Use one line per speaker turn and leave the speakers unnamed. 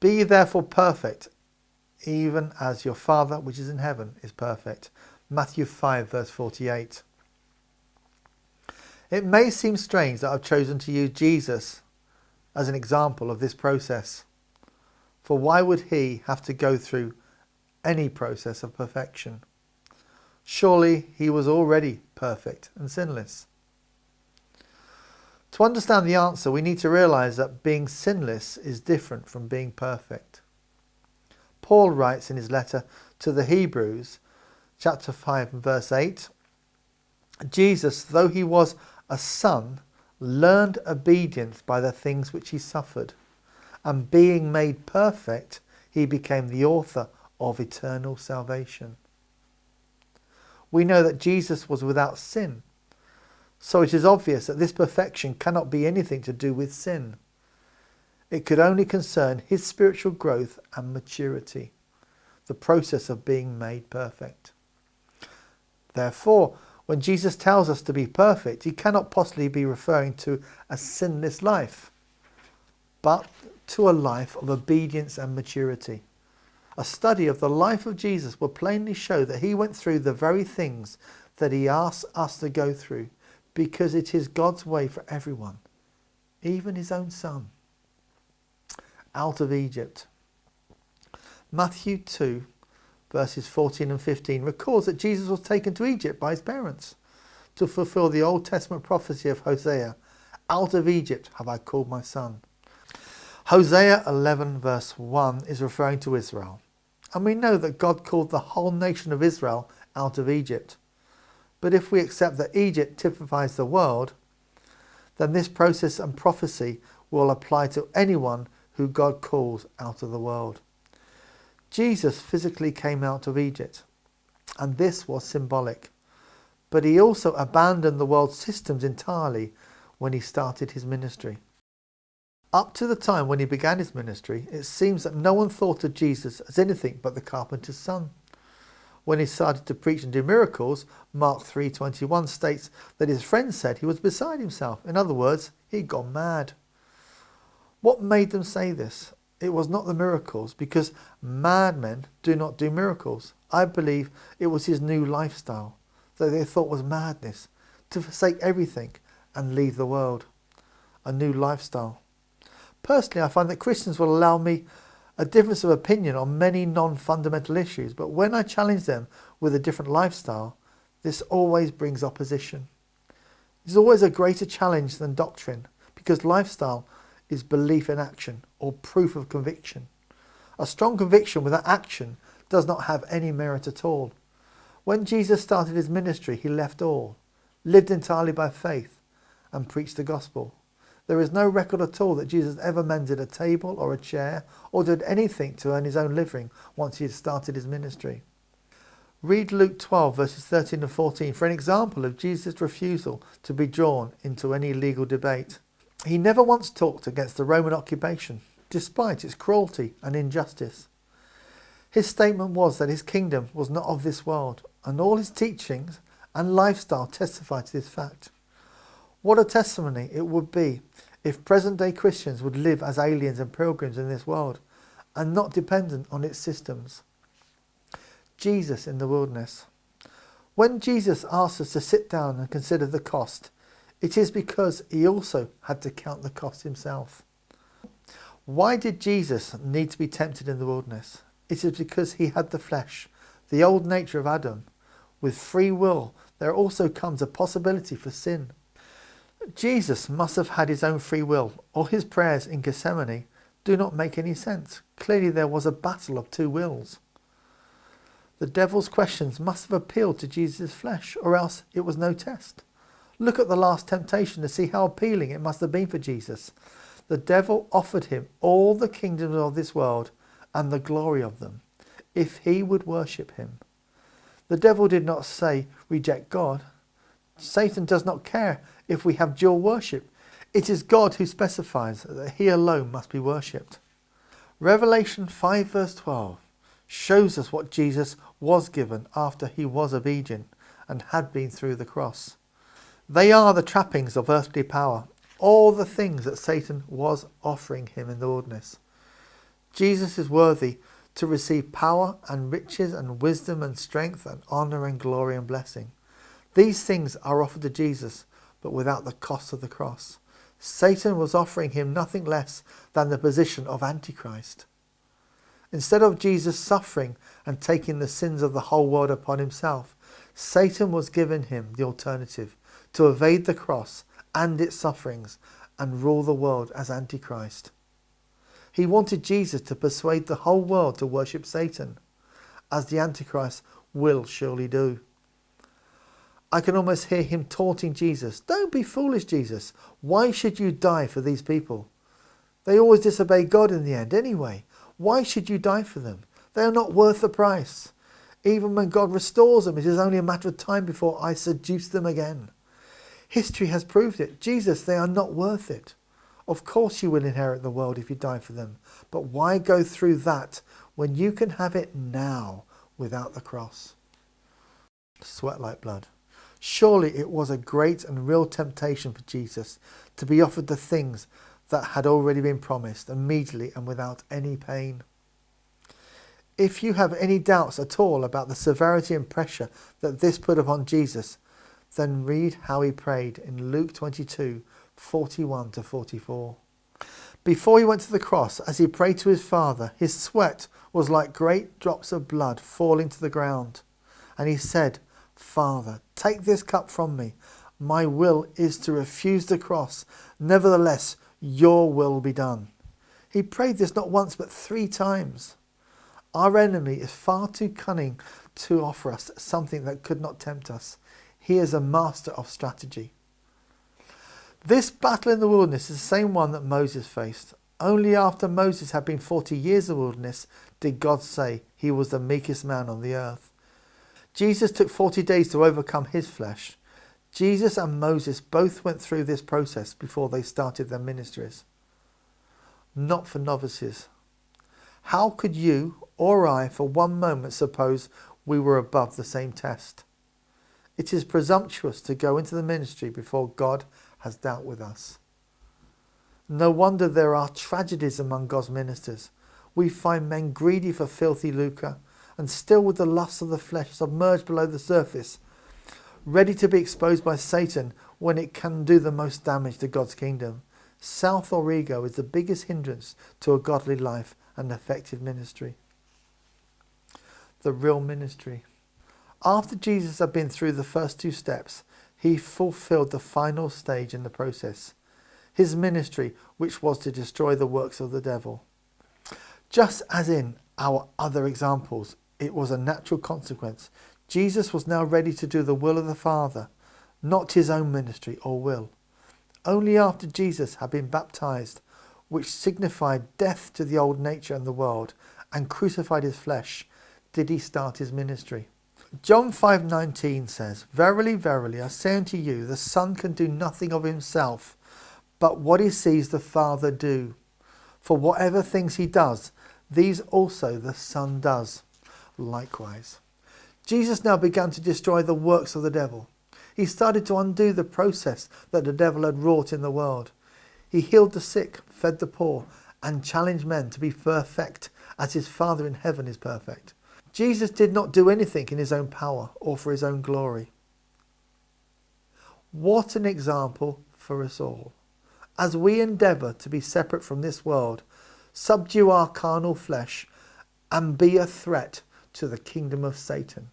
Be ye therefore perfect, even as your Father which is in heaven is perfect. Matthew 5 verse 48. It may seem strange that I've chosen to use Jesus as an example of this process. For why would he have to go through any process of perfection? Surely he was already perfect and sinless. To understand the answer, we need to realize that being sinless is different from being perfect. Paul writes in his letter to the Hebrews, chapter 5 and verse 8, Jesus, though he was a son, learned obedience by the things which he suffered, and being made perfect, he became the author of eternal salvation. We know that Jesus was without sin, so it is obvious that this perfection cannot be anything to do with sin. It could only concern his spiritual growth and maturity, the process of being made perfect. Therefore, when Jesus tells us to be perfect, he cannot possibly be referring to a sinless life, but to a life of obedience and maturity. A study of the life of Jesus will plainly show that he went through the very things that he asks us to go through, because it is God's way for everyone, even his own son. Out of Egypt. Matthew 2 verses 14 and 15 records that Jesus was taken to Egypt by his parents to fulfill the Old Testament prophecy of Hosea. Out of Egypt have I called my son. Hosea 11 verse 1 is referring to Israel. And we know that God called the whole nation of Israel out of Egypt. But if we accept that Egypt typifies the world, then this process and prophecy will apply to anyone who God calls out of the world. Jesus physically came out of Egypt, and this was symbolic. But he also abandoned the world's systems entirely when he started his ministry. Up to the time when he began his ministry, it seems that no one thought of Jesus as anything but the carpenter's son. When he started to preach and do miracles, Mark 3:21 states that his friends said he was beside himself. In other words, he'd gone mad. What made them say this? It was not the miracles, because madmen do not do miracles. I believe it was his new lifestyle that they thought was madness, to forsake everything and leave the world. A new lifestyle. Personally, I find that Christians will allow me a difference of opinion on many non-fundamental issues, but when I challenge them with a different lifestyle, this always brings opposition. It is always a greater challenge than doctrine, because lifestyle is belief in action or proof of conviction. A strong conviction without action does not have any merit at all. When Jesus started his ministry, he left all, lived entirely by faith, and preached the gospel. There is no record at all that Jesus ever mended a table or a chair or did anything to earn his own living once he had started his ministry. Read Luke 12 verses 13 and 14 for an example of Jesus' refusal to be drawn into any legal debate. He never once talked against the Roman occupation, despite its cruelty and injustice. His statement was that his kingdom was not of this world, and all his teachings and lifestyle testify to this fact. What a testimony it would be if present-day Christians would live as aliens and pilgrims in this world and not dependent on its systems. Jesus in the wilderness. When Jesus asks us to sit down and consider the cost, it is because he also had to count the cost himself. Why did Jesus need to be tempted in the wilderness? It is because he had the flesh, the old nature of Adam. With free will, there also comes a possibility for sin. Jesus must have had his own free will, or his prayers in Gethsemane do not make any sense. Clearly there was a battle of two wills. The devil's questions must have appealed to Jesus' flesh, or else it was no test. Look at the last temptation to see how appealing it must have been for Jesus. The devil offered him all the kingdoms of this world and the glory of them, if he would worship him. The devil did not say, reject God. Satan does not care if we have dual worship. It is God who specifies that he alone must be worshipped. Revelation 5 verse 12 shows us what Jesus was given after he was obedient and had been through the cross. They are the trappings of earthly power, all the things that Satan was offering him in the wilderness. Jesus is worthy to receive power and riches and wisdom and strength and honour and glory and blessing. These things are offered to Jesus, but without the cost of the cross. Satan was offering him nothing less than the position of Antichrist. Instead of Jesus suffering and taking the sins of the whole world upon himself, Satan was giving him the alternative to evade the cross and its sufferings and rule the world as Antichrist. He wanted Jesus to persuade the whole world to worship Satan, as the Antichrist will surely do. I can almost hear him taunting Jesus. Don't be foolish, Jesus. Why should you die for these people? They always disobey God in the end anyway. Why should you die for them? They are not worth the price. Even when God restores them, it is only a matter of time before I seduce them again. History has proved it. Jesus, they are not worth it. Of course you will inherit the world if you die for them. But why go through that when you can have it now without the cross? Sweat like blood. Surely it was a great and real temptation for Jesus to be offered the things that had already been promised immediately and without any pain. If you have any doubts at all about the severity and pressure that this put upon Jesus, then read how he prayed in Luke 22:41-44. Before he went to the cross, as he prayed to his Father, his sweat was like great drops of blood falling to the ground. And he said, Father, take this cup from me. My will is to refuse the cross. Nevertheless, your will be done. He prayed this not once but 3 times. Our enemy is far too cunning to offer us something that could not tempt us. He is a master of strategy. This battle in the wilderness is the same one that Moses faced. Only after Moses had been 40 years in the wilderness did God say he was the meekest man on the earth. Jesus took 40 days to overcome his flesh. Jesus and Moses both went through this process before they started their ministries. Not for novices. How could you or I for one moment suppose we were above the same test? It is presumptuous to go into the ministry before God has dealt with us. No wonder there are tragedies among God's ministers. We find men greedy for filthy lucre and still with the lust of the flesh submerged below the surface, ready to be exposed by Satan when it can do the most damage to God's kingdom. Self or ego is the biggest hindrance to a godly life and effective ministry. The real ministry. After Jesus had been through the first 2 steps, he fulfilled the final stage in the process, his ministry, which was to destroy the works of the devil. Just as in our other examples, it was a natural consequence. Jesus was now ready to do the will of the Father, not his own ministry or will. Only after Jesus had been baptized, which signified death to the old nature and the world, and crucified his flesh, did he start his ministry. John 5:19 says, Verily, verily, I say unto you, the Son can do nothing of himself, but what he sees the Father do. For whatever things he does, these also the Son does likewise. Jesus now began to destroy the works of the devil. He started to undo the process that the devil had wrought in the world. He healed the sick, fed the poor, and challenged men to be perfect as his Father in heaven is perfect. Jesus did not do anything in his own power or for his own glory. What an example for us all. As we endeavour to be separate from this world, subdue our carnal flesh, and be a threat to the kingdom of Satan.